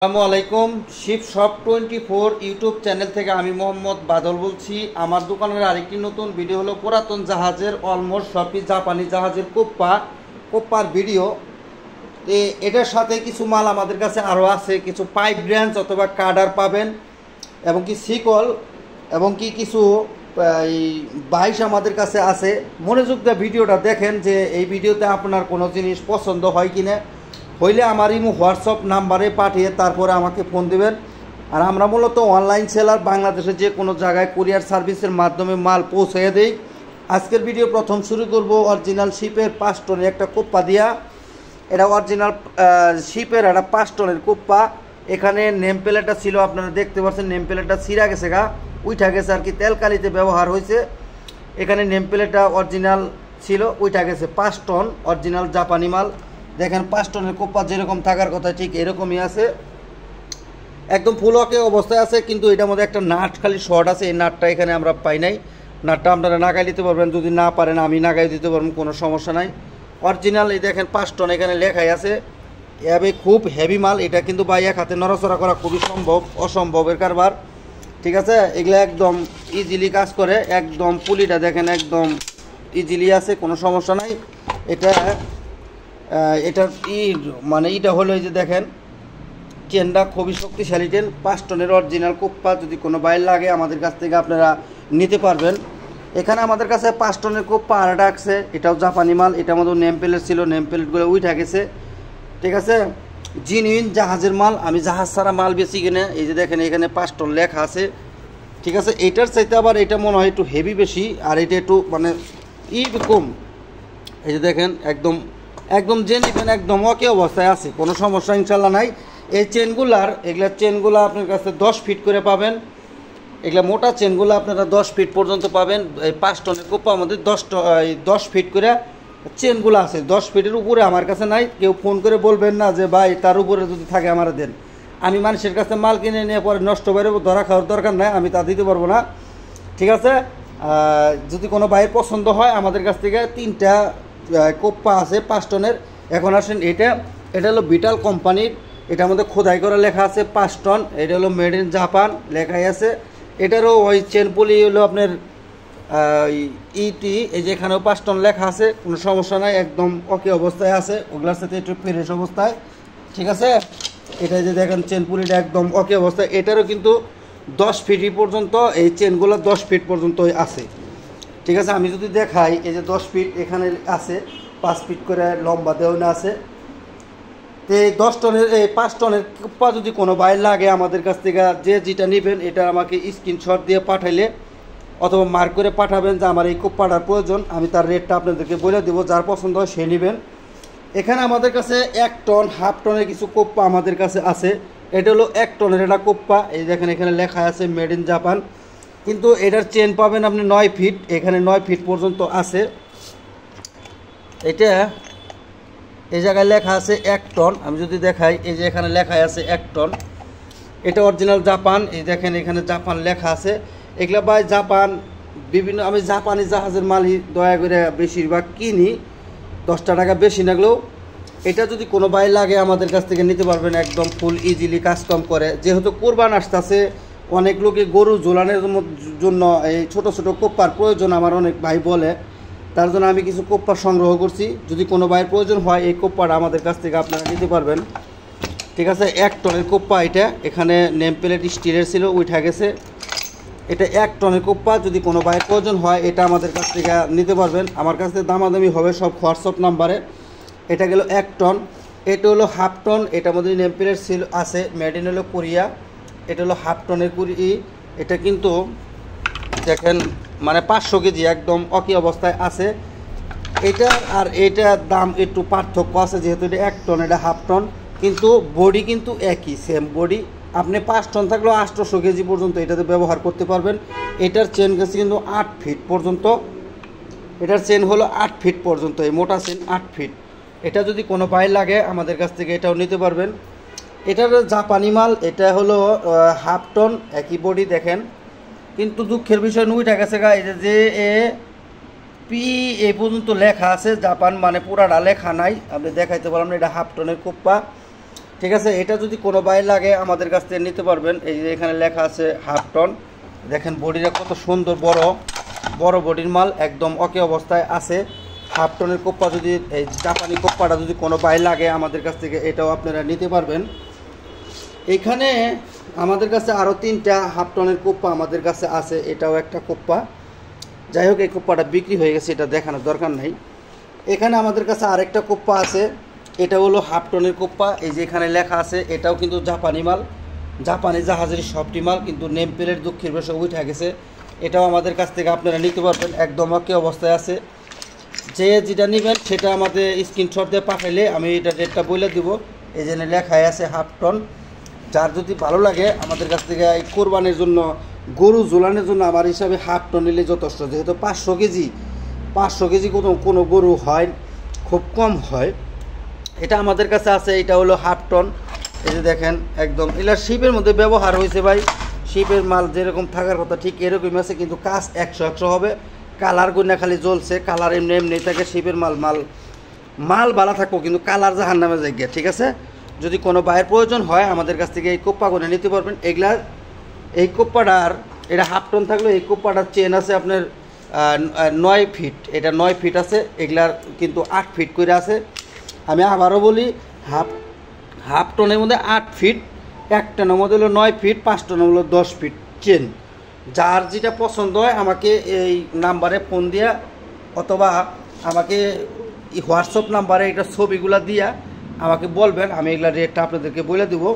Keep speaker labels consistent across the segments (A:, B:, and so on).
A: আসসালামু আলাইকুম। Sheep shop 24 YouTube channel থেকে আমি মোহাম্মদ বাদল বলছি। আমার দোকানের আরেকটি নতুন ভিডিও হলো পুরাতন জাহাজের অলমোস্ট সবই জাপানি জাহাজের কোপ্পার ভিডিও। এটার সাথে কিছু মাল আমাদের কাছে আরও আছে, কিছু পাইপ ব্রাঞ্চ অথবা কার্ডার পাবেন এবং কি সিকল এবং কি কিছু বাইশ আমাদের কাছে আছে। মনোযোগ দিয়ে ভিডিওটা দেখেন যে এই ভিডিওতে আপনার কোনো জিনিস পছন্দ হয় কিনা, হইলে আমার ইমো হোয়াটসঅ্যাপ নাম্বারে পাঠিয়ে তারপরে আমাকে ফোন দেবেন। আর আমরা মূলত অনলাইন সেলার, বাংলাদেশের যে কোনো জায়গায় কুরিয়ার সার্ভিসের মাধ্যমে মাল পৌঁছে দেই। আজকের ভিডিও প্রথম শুরু করব অরিজিনাল শিপের 5 টনের একটা কোপ্পা দিয়া। এটা অরিজিনাল শিপের একটা 5 টনের কোপ্পা। এখানে নেম প্লেটটা ছিল, আপনারা দেখতে পাচ্ছেন নেম প্লেটটা ছিঁড়া গেছে, উইঠা গেছে আর কি, তেলকালিতে ব্যবহার হয়েছে। এখানে নেম প্লেটটা অরিজিনাল ছিল, উইঠা গেছে। 5 টন অরিজিনাল জাপানি মাল। দেখেন 5 টনের কোপ্পা যেরকম থাকার কথা ঠিক এরকমই আছে, একদম ফুল ওকে অবস্থায় আছে। কিন্তু এটার মধ্যে একটা নাট খালি শর্ট আছে, এই নাটটা এখানে আমরা পাই নাই। নাটটা আপনারা নাগাই দিতে পারবেন, যদি না পারেন আমি নাগাই দিতে পারবেন, কোনো সমস্যা নাই। অরিজিনাল এই দেখেন 5 টন এখানে লেখাই আছে। এভাবে খুব হেভি মাল, এটা কিন্তু ভাই এক হাতে নড়াচড়া করা খুবই অসম্ভবের কারবার, ঠিক আছে। এগুলো একদম ইজিলি কাজ করে, একদম পুলিটা দেখেন একদম ইজিলি আছে, কোনো সমস্যা নাই। এটার মানে এটা হলো এই যে দেখেন চেনটা খুবই শক্তিশালী চেন। 5 টনের অরিজিনাল কোপ্পা যদি কোনো বাইর লাগে আমাদের কাছ থেকে আপনারা নিতে পারবেন। এখানে আমাদের কাছে 5 টনের কোপ্পা আরেকটা আছে, এটাও জাপানি মাল। এটার মধ্যে নেম প্লেট ছিল, নেম প্লেটগুলো উঠে গেছে, ঠিক আছে। জিনুইন জাহাজের মাল, আমি জাহাজ ছাড়া মাল বেশি কিনে। এই যে দেখেন এখানে 5 টন লেখা আছে, ঠিক আছে। এইটার চাইতে আবার এটা মনে হয় একটু হেভি বেশি, আর এটা একটু মানে কম। এই যে দেখেন একদম জেনুইন, একদম ওকে অবস্থায় আছে, কোনো সমস্যা ইনশাল্লাহ নাই। এই চেনগুলো আপনার কাছে 10 ফিট করে পাবেন। এগুলা মোটা চেনগুলো আপনারা 10 ফিট পর্যন্ত পাবেন। এই 5 টনের কোপ্পার মধ্যে 10 ফিট করে চেনগুলো আছে। 10 ফিটের উপরে আমার কাছে নাই। কেউ ফোন করে বলবেন না যে ভাই তার উপরে যদি থাকে আমার দেন। আমি মানুষের কাছে মাল কিনে নিয়ে পরে নষ্ট বাইরে ধরা খাওয়ার দরকার নাই, আমি তা দিতে পারবো না, ঠিক আছে। যদি কোনো ভাইয়ের পছন্দ হয় আমাদের কাছ থেকে 3টা কোপ্পা আছে 5 টনের। এখন আসেন এটা হলো বিটাল কোম্পানির, এটার মধ্যে খোদাই করে লেখা আছে 5 টন। এটা হলো মেড ইন জাপান লেখাই আছে। এটারও ওই চেন পুলি হলো আপনার ইটি, এই যে এখানেও 5 টন লেখা আছে, কোনো সমস্যা নাই, একদম ওকে অবস্থায় আছে, ওগুলোর সাথে একটু ফ্রেশ অবস্থায়, ঠিক আছে। এটা যে দেখেন চেন পুলিটা একদম ওকে অবস্থায়। এটারও কিন্তু 10 ফিট পর্যন্ত এই চেনগুলো 10 ফিট পর্যন্ত আছে, ঠিক আছে। আমি যদি দেখাই, এই যে 10 ফিট এখানে আছে, 5 ফিট করে লম্বা দেওয়া আছে। তো এই 10 টনের এই 5 টনের কোপ্পা যদি কোনো বাইর লাগে আমাদের কাছ থেকে, যে যেটা নেবেন এটা আমাকে স্ক্রিনশট দিয়ে পাঠাইলে অথবা মার্ক করে পাঠাবেন যে আমার এই কোপ্পাটার প্রয়োজন, আমি তার রেটটা আপনাদেরকে বলে দেবো, যার পছন্দ হয় সে নেবেন। এখানে আমাদের কাছে 1 টন, হাফ টনের কিছু কোপ্পা আমাদের কাছে আছে। এটা হলো 1 টনের একটা কোপ্পা, এই দেখেন এখানে লেখা আছে মেড ইন জাপান। কিন্তু এটার চেন পাবেন আপনি 9 ফিট, এখানে 9 ফিট পর্যন্ত আছে। এটা এই জায়গায় লেখা আছে 1 টন। আমি যদি দেখাই, এই যে এখানে লেখা আছে 1 টন। এটা অরিজিনাল জাপান, এই দেখেন এখানে জাপান লেখা আছে। এগুলা ভাই জাপান বিভিন্ন, আমি জাপানি জাহাজের মালই দয়া করে বেশিরভাগ কিনি, 10টা টাকা বেশি লাগলেও। এটা যদি কোনো বাই লাগে আমাদের কাছ থেকে নিতে পারবেন, একদম ফুল ইজিলি কাস্টম করে। যেহেতু কোরবান আসতেছে, অনেক লোকে গরু ঝোলানোর জন্য এই ছোট ছোট কোপ্পার প্রয়োজন, আমার অনেক ভাই বলে, তার জন্য আমি কিছু কোপ্পা সংগ্রহ করছি। যদি কোনো ভাইয়ের প্রয়োজন হয় এই কোপ্পাটা আমাদের কাছ থেকে আপনারা নিতে পারবেন, ঠিক আছে। 1 টনের কোপ্পা এটা, এখানে নেম প্লেট স্টিলের ছিল, উঠা গেছে। এটা 1 টনের কোপ্পা, যদি কোনো ভাইয়ের প্রয়োজন হয় এটা আমাদের কাছ থেকে নিতে পারবেন। আমার কাছ থেকে দামাদামি হবে সব হোয়াটসঅ্যাপ নাম্বারে। এটা গেল 1 টন। এটা হলো হাফ টন, এটার মধ্যে নেম প্লেট ছিল আছে, মেড ইন হলো কোরিয়া। এটা হলো হাফ টনের এটা কিন্তু দেখেন মানে 500 কেজি, একদম অকি অবস্থায় আছে। এটা আর এটার দাম একটু পার্থক্য আছে, যেহেতু এটা 1 টন, এটা হাফ টন, কিন্তু বডি কিন্তু একই, সেম বডি। আপনি 5 টন থাকলেও 800 কেজি পর্যন্ত এটাতে ব্যবহার করতে পারবেন। এটার চেন গেছে কিন্তু 8 ফিট পর্যন্ত, এটার চেন হলো 8 ফিট পর্যন্ত, এই মোটা চেন 8 ফিট। এটা যদি কোনো বাই লাগে আমাদের কাছ থেকে এটাও নিতে পারবেন। এটার জাপানি মাল, এটা হলো হাফ টন, একই বডি দেখেন। কিন্তু দুঃখের বিষয় নুইটা গেছে যে পি এই পর্যন্ত লেখা আছে জাপান, মানে পুরাটা লেখা নাই। আপনি দেখাইতে পারলাম না, এটা হাফ টনের কোপ্পা। ঠিক আছে, এটা যদি কোনো ভাই লাগে আমাদের কাছ থেকে নিতে পারবেন। এই যে এখানে লেখা আছে হাফ টন, দেখেন বডিটা কত সুন্দর, বড় বডির মাল, একদম ওকে অবস্থায় আছে। হাফ টনের কোপ্পা যদি, এই জাপানি কোপ্পাটা যদি কোনো ভাই লাগে আমাদের কাছ থেকে এটাও আপনারা নিতে পারবেন। এখানে আমাদের কাছে আরও 3টা হাফ টনের কোপ্পা আমাদের কাছে আছে, এটাও একটা কোপ্পা। যাই হোক, এই কোপ্পাটা বিক্রি হয়ে গেছে, এটা দেখানোর দরকার নাই। এখানে আমাদের কাছে আরেকটা কোপ্পা আছে, এটা হলো হাফ টনের কোপ্পা। এই যে এখানে লেখা আছে, এটাও কিন্তু জাপানি মাল, জাপানি জাহাজের সবটি মাল, কিন্তু নেম প্লেট দুঃখের বসে উঠে গেছে। এটাও আমাদের কাছ থেকে আপনারা নিতে পারবেন, একদম ওকে অবস্থায় আছে। যে যেটা নেবেন সেটা আমাদের স্ক্রিনশট দিয়ে পাঠাইলে আমি এটা রেটটা বলে দিব। এই জন্য লেখায় আছে হাফ টন। যার যদি ভালো লাগে আমাদের কাছ থেকে এই কোরবানির জন্য, গরু ঝোলানোর জন্য আমার হিসাবে হাফ টন নিলে যথেষ্ট। যেহেতু 500 কেজি কোনো গরু হয়, খুব কম হয়। এটা আমাদের কাছে আছে, এটা হলো হাফ টন। এই যে দেখেন একদম এগুলা শিপের মধ্যে ব্যবহার হয়েছে ভাই, শিপের মাল যেরকম থাকার কথা ঠিক এরকমই আছে, কিন্তু কাজ 100 হবে। কালার গুণা খালি জ্বলছে, কালার এমনি থাকে। শিপের মাল ভালো থাকবো, কিন্তু কালার জাহান নামে যায়। ঠিক আছে, যদি কোনো ভাইয়ের প্রয়োজন হয় আমাদের কাছ থেকে এই কোপ্পা গুনে নিতে পারবেন। এই কোপ্পাটার, এটা হাফ টন থাকলেও এই কোপ্পাটার চেন আছে আপনার 9 ফিট, এটা 9 ফিট আছে। এগুলার কিন্তু 8 ফিট করে আছে। আমি আবারও বলি, হাফ টনের মধ্যে 8 ফিট, এক টনের মধ্যে হলো 9 ফিট, 5 টনের হলো 10 ফিট চেন। যার যেটা পছন্দ হয় আমাকে এই নাম্বারে ফোন দিয়া অথবা আমাকে হোয়াটসঅ্যাপ নাম্বারে এটা ছবিগুলো দিয়া আমাকে বলবেন, আমি এগুলা রেটটা আপনাদেরকে বলে দেবো।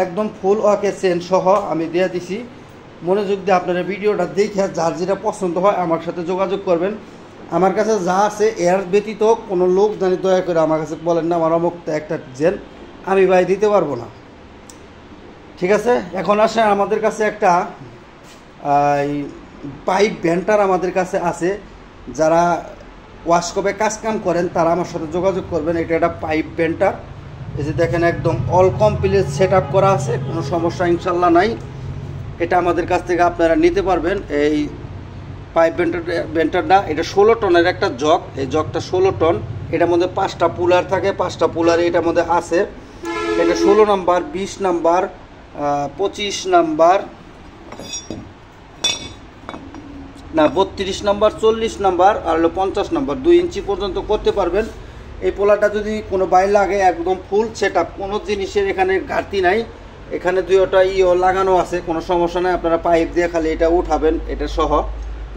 A: একদম ফুল ওকে চেন সহ আমি দিয়ে দিছি। মনোযোগ দিয়ে আপনারা ভিডিওটা দেখে যার যেটা পছন্দ হয় আমার সাথে যোগাযোগ করবেন। আমার কাছে যা আছে এর ব্যতীত কোনো লোক জানি দয়া করে আমার কাছে বলেন না আমার অমুকটা একটা জেন আমি ভাই দিতে পারবো না। ঠিক আছে, এখন আসে আমাদের কাছে একটা পাইপ ভেন্টার আমাদের কাছে আছে। যারা ওয়াশকপে কাজকাম করেন তারা আমার সাথে যোগাযোগ করবেন। এটা একটা পাইপ ভেন্টার। এই যে দেখেন একদম অল কমপ্লিট সেট আপ করা আছে, কোনো সমস্যা ইনশাল্লাহ নাই। এটা আমাদের কাছ থেকে আপনারা নিতে পারবেন। এই পাইপ ভেন্টারটা, এটা 16 টনের একটা জগ। এই জগটা 16 টন। এটার মধ্যে 5টা পুলার থাকে, 5টা পুলার এটার মধ্যে আছে। এটা 16 নাম্বার, 20 নাম্বার, 25 নাম্বার, না 32 নাম্বার, 40 নাম্বার আর হলো 50 নাম্বার। 2 ইঞ্চি পর্যন্ত করতে পারবেন। এই পোলাটা যদি কোনো বাইর লাগে একদম ফুল সেট আপ, কোনো জিনিসের এখানে ঘাটতি নাই। এখানে 2টা লাগানো আছে, কোনো সমস্যা নাই। আপনারা পাইপ দিয়ে খালি এটা উঠাবেন, এটা সহ।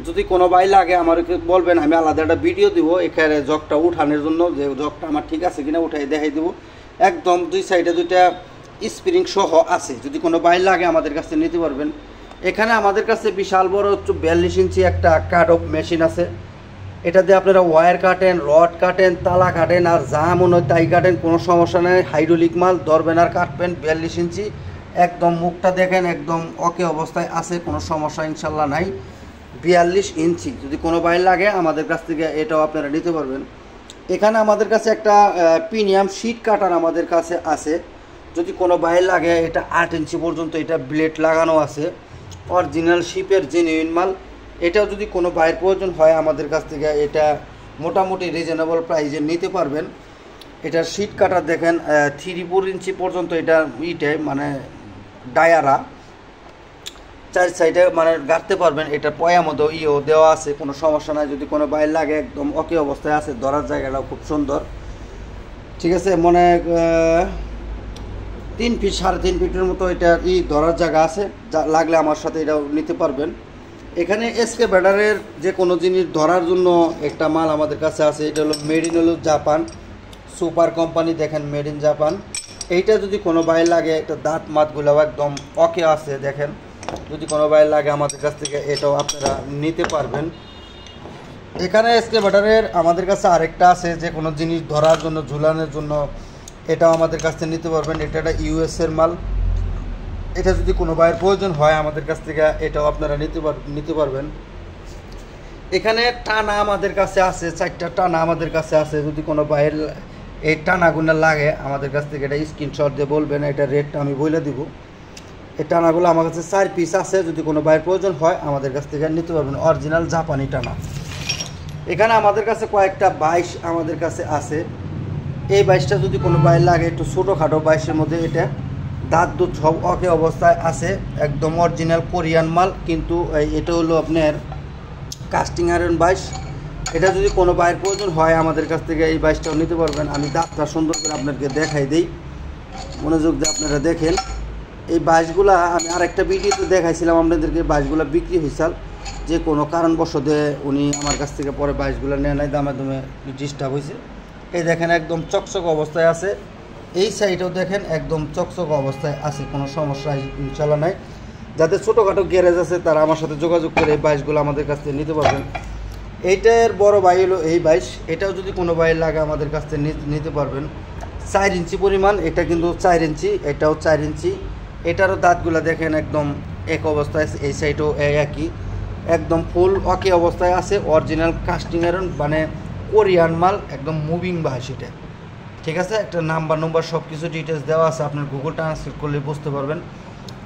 A: যদি কোনো বাই লাগে আমাকে বলবেন, আমি আলাদা একটা ভিডিও দিব এখানে জগটা উঠানোর জন্য, যে জগটা আমার ঠিক আছে কিনা উঠাই দেখাই দেবো। একদম 2 সাইডে 2টা স্প্রিং সহ আছে। যদি কোনো বাই লাগে আমাদের কাছে নিতে পারবেন। এখানে আমাদের কাছে বিশাল বড় 42 ইঞ্চি একটা কাট অফ মেশিন আছে। এটা দিয়ে আপনারা ওয়্যার কাটেন, রড কাটেন, তালা কাটেন, আর যা মনে হয় তাই কাটেন, কোনো সমস্যা নেই। হাইড্রোলিক মাল ধরবেন আর কাটবেন। 42 ইঞ্চি একদম মুখটা দেখেন একদম ওকে অবস্থায় আছে, কোনো সমস্যা ইনশাল্লাহ নাই। 42 ইঞ্চি যদি কোনো বাইর লাগে আমাদের কাছ থেকে এটাও আপনারা নিতে পারবেন। এখানে আমাদের কাছে একটা প্রিমিয়াম শীট কাটার আমাদের কাছে আছে। যদি কোনো বাইর লাগে, এটা 8 ইঞ্চি পর্যন্ত এটা ব্লেড লাগানো আছে, অরিজিনাল শিপের জেনুইন মাল। এটাও যদি কোনো বাইরের প্রয়োজন হয় আমাদের কাছ থেকে এটা মোটামুটি রিজনেবল প্রাইসে নিতে পারবেন। এটার শীট কাটার দেখেন 3-4 ইঞ্চি পর্যন্ত এটা মানে ডায়ারা 4 সাইডে মানে গাড়তে পারবেন। এটা পয়া মতো দেওয়া আছে, কোনো সমস্যা নাই। যদি কোনো বাইর লাগে একদম ওকে অবস্থায় আছে, ধরার জায়গাটাও খুব সুন্দর। ঠিক আছে, মনে 3 ফিট 3.5 ফিটের মতো এটা ধরার জায়গা আছে, যা লাগলে আমার সাথে এটাও নিতে পারবেন। এখানে এসকে ব্যাটারের যে কোনো জিনিস ধরার জন্য একটা মাল আমাদের কাছে আছে। এটা হলো made in Japan, super company, দেখেন মেড ইন জাপান। এইটা যদি কোনো বাইর লাগে, এটা দাঁত মাতগুলো একদম ওকে আছে দেখেন। যদি কোনো বাইর লাগে আমাদের কাছ থেকে এটাও আপনারা নিতে পারবেন। এখানে এসকে ব্যাটারের আমাদের কাছে আরেকটা আছে, যে কোনো জিনিস ধরার জন্য, ঝুলানোর জন্য, এটাও আমাদের কাছ থেকে নিতে পারবেন। এটা একটা ইউএসের মাল। এটা যদি কোনো বাইরের প্রয়োজন হয় আমাদের কাছ থেকে এটাও আপনারা নিতে পারবেন। এখানে টানা আমাদের কাছে আছে, 4টা টানা আমাদের কাছে আছে। যদি কোনো বাইরের এই টানাগুলো লাগে আমাদের কাছ থেকে এটা স্ক্রিনশট দিয়ে বলবেন, এটা রেটটা আমি বলে দিব। এই টানাগুলো আমার কাছে 4 পিস আছে। যদি কোনো বাইরের প্রয়োজন হয় আমাদের কাছ থেকে নিতে পারবেন, অরিজিনাল জাপানি টানা। এখানে আমাদের কাছে কয়েকটা 22 আমাদের কাছে আছে। এই বাইশটা যদি কোনো বাইর লাগে একটু ছোটোখাটো বাইশের মধ্যে, এটা দাঁত দুধ সব ওকে অবস্থায় আছে, একদম অরিজিনাল কোরিয়ান মাল। কিন্তু এটা হলো আপনার কাস্টিং আয়রন বাইশ। এটা যদি কোনো বাইরের প্রয়োজন হয় আমাদের কাছ থেকে এই বাইশটাও নিতে পারবেন। আমি দাঁতটা সুন্দর করে আপনাকে দেখাই দিই, মনোযোগ দিয়ে আপনারা দেখেন। এই বাইশগুলা আমি আরেকটা ভিডিওতে দেখাইছিলাম আপনাদেরকে, বাইশগুলা বিক্রি হয়েছিল, যে কোনো কারণবশত উনি আমার কাছ থেকে পরে বাইশগুলো নেয় নাই, দামে দামে ডিস্টার্ব হয়েছে। এই দেখেন একদম চকচক অবস্থায় আছে, এই সাইডেও দেখেন একদম চকচক অবস্থায় আছে, কোনো সমস্যা ইনশাল্লাহ নাই। যাদের ছোটোখাটো গ্যারেজ আছে তারা আমার সাথে যোগাযোগ করে এই বাইশগুলো আমাদের কাছ থেকে নিতে পারবেন। এইটার বড় বাই হলো এই বাইশ, এটাও যদি কোনো বাই লাগে আমাদের কাছ থেকে নিতে পারবেন। 4 ইঞ্চি পরিমাণ, এটা কিন্তু 4 ইঞ্চি, এটাও 4 ইঞ্চি। এটারও দাঁতগুলো দেখেন একদম এক অবস্থায় আছে, এই সাইডও একই, একদম ফুল ওকে অবস্থায় আছে। অরিজিনাল কাস্টিং আয়রন মানে কোরিয়ান মাল, একদম মুভিং বাইশ এটা, ঠিক আছে। একটা নাম্বার সব কিছু ডিটেলস দেওয়া আছে, আপনার গুগল ট্রান্সলেট করলে বুঝতে পারবেন।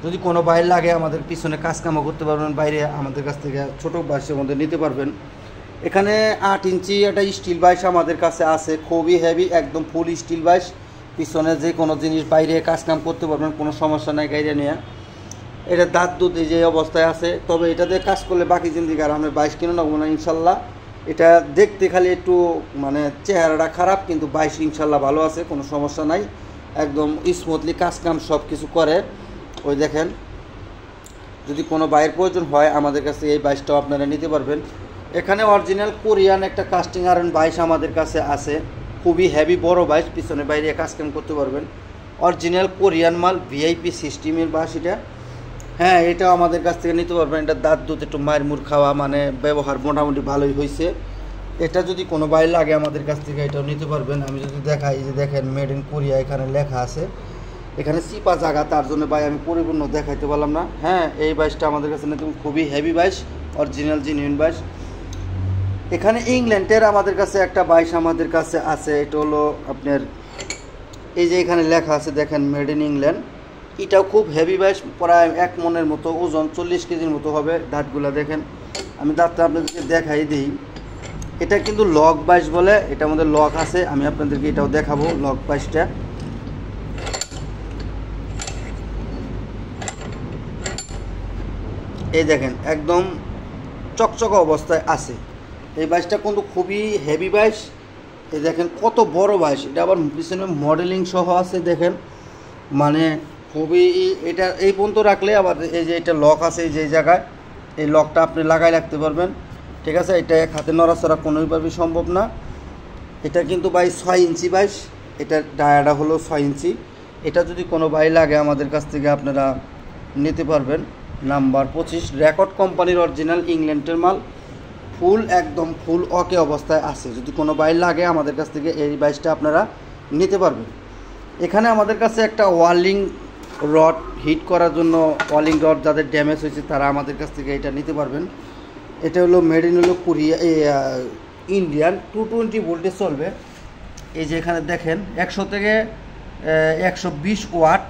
A: যদি কোনো বাইরে লাগে আমাদের পিছনে কাজকামও করতে পারবেন, বাইরে আমাদের কাছ থেকে ছোটো বাইশের মধ্যে নিতে পারবেন। এখানে 8 ইঞ্চি একটা স্টিল বাইশ আমাদের কাছে আছে, খুবই হেভি, একদম ফুল স্টিল বাইশ। পিছনে যে কোনো জিনিস বাইরে কাজকাম করতে পারবেন, কোনো সমস্যা নাই গাড়ি নিয়ে। এটা দাঁত দুধ এই যে অবস্থায় আছে, তবে এটা দিয়ে কাজ করলে বাকি জিন্দিগি আর আমরা বাইশ কিনে নেবো না ইনশাল্লাহ। এটা দেখতে খালি একটু মানে চেহারাটা খারাপ, কিন্তু বাইশ ইনশাল্লাহ ভালো আছে, কোনো সমস্যা নাই, একদম স্মুথলি কাজকাম সব কিছু করে। ওই দেখেন, যদি কোনো বাইরের প্রয়োজন হয় আমাদের কাছে এই বাইশটাও আপনারা নিতে পারবেন। এখানে অরিজিনাল কোরিয়ান একটা কাস্টিং আয়রন বাইশ আমাদের কাছে আছে, খুবই হেভি বড় বাইশ, পিছনে বাইরে কাজকাম করতে পারবেন। অরিজিনাল কোরিয়ান মাল, ভিআইপি সিস্টেমের বাস এটা। হ্যাঁ, এটাও আমাদের কাছ থেকে নিতে পারবেন। এটা দাঁত দুধ একটু মায়ের মুড় খাওয়া, মানে ব্যবহার মোটামুটি ভালোই হয়েছে। এটা যদি কোনো বাইরে লাগে আমাদের কাছ থেকে এটাও নিতে পারবেন। আমি যদি দেখাই, যে দেখেন মেড ইন কোরিয়া এখানে লেখা আছে, এখানে চিপা জায়গা, তার জন্য ভাই আমি পরিপূর্ণ দেখাইতে পারলাম না। হ্যাঁ, এই বাইশটা আমাদের কাছে নিতে খুবই হেভি বাইশ, অরিজিনাল জেনুইন বাইশ। এখানে ইংল্যান্ডের আমাদের কাছে একটা বাইশ আমাদের কাছে আছে, এটা হলো আপনার এই যে এখানে লেখা আছে দেখেন মেড ইন ইংল্যান্ড। এটাও খুব হেভি বাইশ, প্রায় 1 মনের মতো ওজন, 40 কেজির মতো হবে। দাঁতগুলো দেখেন, আমি দাঁতটা আপনাদেরকে দেখাই দিই। এটা কিন্তু লক বাইশ বলে, এটার মধ্যে লক আছে, আমি আপনাদেরকে এটাও দেখাবো লক বাইশটা। এই দেখেন একদম চকচকা অবস্থায় আছে। এই বাইশটা কিন্তু খুবই হেভি বাইশ। এই দেখেন কত বড় বাইশ, এটা আবার পিছনে মডেলিং সহ আছে দেখেন, মানে খুবই এটা এই পর্যন্ত রাখলে আবার এই যে এটা লক আছে, এই যে জায়গায় এই লকটা আপনি লাগাই রাখতে পারবেন, ঠিক আছে। এটা এক হাতে নড়াচড়া কোনোভাবেই সম্ভব না। এটা কিন্তু বাইশ 6 ইঞ্চি বাইশ, এটার ডায়াটা হলো 6 ইঞ্চি। এটা যদি কোনো বাই লাগে আমাদের কাছ থেকে আপনারা নিতে পারবেন। নাম্বার 25 রেকর্ড কোম্পানির অরিজিনাল ইংল্যান্ডের মাল, ফুল একদম ফুল ওকে অবস্থায় আছে। যদি কোনো বাই লাগে আমাদের কাছ থেকে এই বাইশটা আপনারা নিতে পারবেন। এখানে আমাদের কাছে একটা ওয়ার্লিং রড হিট করার জন্য, ওয়ার্লিং রড যাদের ড্যামেজ হয়েছে তারা আমাদের কাছ থেকে এটা নিতে পারবেন। এটা হলো মেড ইন হলো কোরিয়া, ইন্ডিয়ান 220 ভোল্টে চলবে। এই যে এখানে দেখেন 100 থেকে 120 ওয়াট,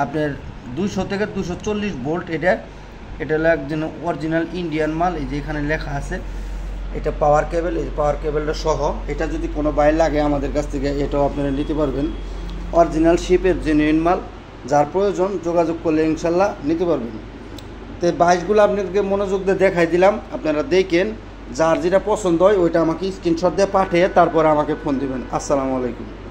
A: আপনার 200 থেকে 240 ভোল্ট। এটা হলো একজন অরিজিনাল ইন্ডিয়ান মাল। এই যে এখানে লেখা আছে, এটা পাওয়ার কেবল, এই পাওয়ার কেবলটা সহ। এটা যদি কোনো বাইর লাগে আমাদের কাছ থেকে এটাও আপনারা নিতে পারবেন। অরিজিনাল শিপের জেনুইন মাল, যার প্রয়োজন যোগাযোগ করলে ইনশাল্লাহ নিতে পারবেন। তো বাইশগুলো আপনাদেরকে মনোযোগ দিয়ে দেখাই দিলাম, আপনারা দেখেন, যার যেটা পছন্দ হয় ওইটা আমাকে স্ক্রিনশট দিয়ে পাঠিয়ে তারপরে আমাকে ফোন দিবেন। আসসালামু আলাইকুম।